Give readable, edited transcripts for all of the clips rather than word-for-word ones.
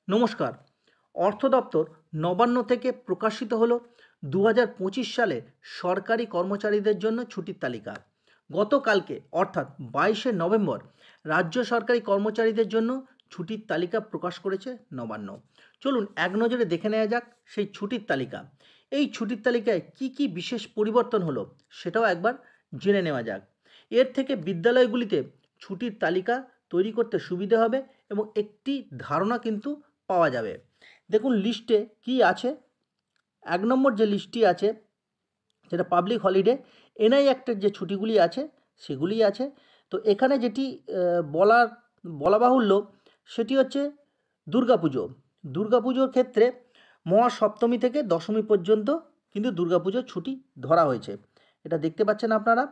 নমস্কার। অর্থ দপ্তর নবান্ন থেকে প্রকাশিত হলো 2025 সালে সরকারি কর্মচারীদের জন্য ছুটির তালিকা। গতকালকে অর্থাৎ 22শে নভেম্বর রাজ্য সরকারি কর্মচারীদের জন্য ছুটির তালিকা প্রকাশ করেছে নবান্ন। চলুন এক নজরে দেখে নেওয়া যাক সেই ছুটির তালিকা। এই ছুটির তালিকায় কি কি বিশেষ পরিবর্তন হলো সেটাও একবার জেনে নেওয়া যাক। এর থেকে বিদ্যালয়গুলিতে ছুটির তালিকা তৈরি করতে সুবিধে হবে এবং একটি ধারণা কিন্তু পাওয়া যাবে। দেখুন লিস্টে কি আছে। 1 নম্বর যে লিস্টটি আছে যেটা পাবলিক হলিডে, এনআই অ্যাক্টের যে ছুটিগুলি আছে সেগুলিই আছে। তো এখানে যেটি বলা বাহুল্য সেটি হচ্ছে দুর্গাপুজো। দুর্গাপুজোর ক্ষেত্রে মহাসপ্তমী থেকে দশমী পর্যন্ত কিন্তু দুর্গাপুজোর ছুটি ধরা হয়েছে। এটা দেখতে পাচ্ছেন আপনারা।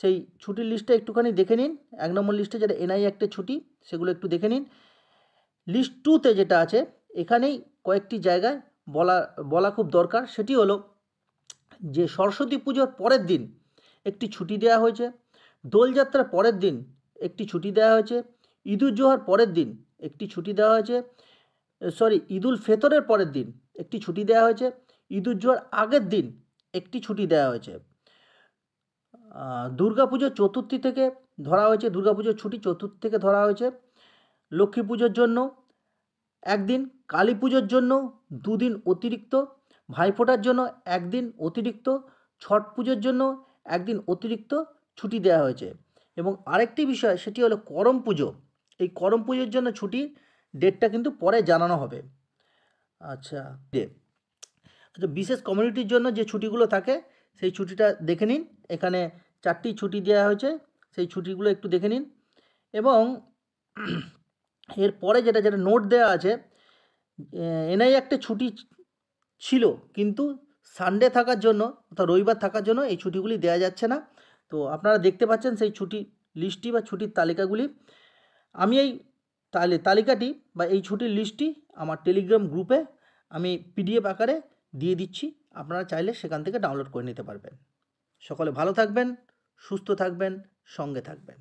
সেই ছুটির লিস্টটা একটুখানি দেখে নিন। 1 নম্বর লিস্টে যেটা এনআই অ্যাক্টের ছুটি সেগুলো একটু দেখে নিন। লিস্ট 2তে যেটা আছে এখানেই কয়েকটি জায়গায় বলা খুব দরকার। সেটি হলো যে সরস্বতী পুজোর পরের দিন একটি ছুটি দেওয়া হয়েছে, দোলযাত্রার পরের দিন একটি ছুটি দেওয়া হয়েছে, ঈদুল জোহার পরের দিন একটি ছুটি দেওয়া হয়েছে, ঈদুল ফেতরের পরের দিন একটি ছুটি দেওয়া হয়েছে, ঈদুল জোহার আগের দিন একটি ছুটি দেওয়া হয়েছে। দুর্গাপুজোর চতুর্থী থেকে ধরা হয়েছে, দুর্গাপুজোর ছুটি চতুর্থী থেকে ধরা হয়েছে। লক্ষ্মী পুজোর জন্য একদিন, কালী পুজোর জন্য 2 দিন অতিরিক্ত, ভাইফোঁটার জন্য 1 দিন অতিরিক্ত, ছট পুজোর জন্য 1 দিন অতিরিক্ত ছুটি দেওয়া হয়েছে। এবং আরেকটি বিষয় সেটি হলো করম পুজো। এই করম পুজোর জন্য ছুটির ডেটটা কিন্তু পরে জানানো হবে। আচ্ছা, বিশেষ কমিউনিটির জন্য যে ছুটিগুলো থাকে সেই ছুটিটা দেখে নিন। এখানে 4টি ছুটি দেওয়া হয়েছে, সেই ছুটিগুলো একটু দেখে নিন। এবং এরপরে যেটা নোট দেওয়া আছে, এনআই একটা ছুটি ছিল কিন্তু সানডে থাকার জন্য অর্থাৎ রবিবার থাকার জন্য এই ছুটিগুলি দেওয়া যাচ্ছে না। তো আপনারা দেখতে পাচ্ছেন সেই ছুটি লিস্টটি বা ছুটির তালিকাগুলি। আমি এই তালিকাটি বা এই ছুটির লিস্টটি আমার টেলিগ্রাম গ্রুপে আমি পিডিএফ আকারে দিয়ে দিচ্ছি। আপনারা চাইলে সেখান থেকে ডাউনলোড করে নিতে পারবেন। সকলে ভালো থাকবেন, সুস্থ থাকবেন, সঙ্গে থাকবেন।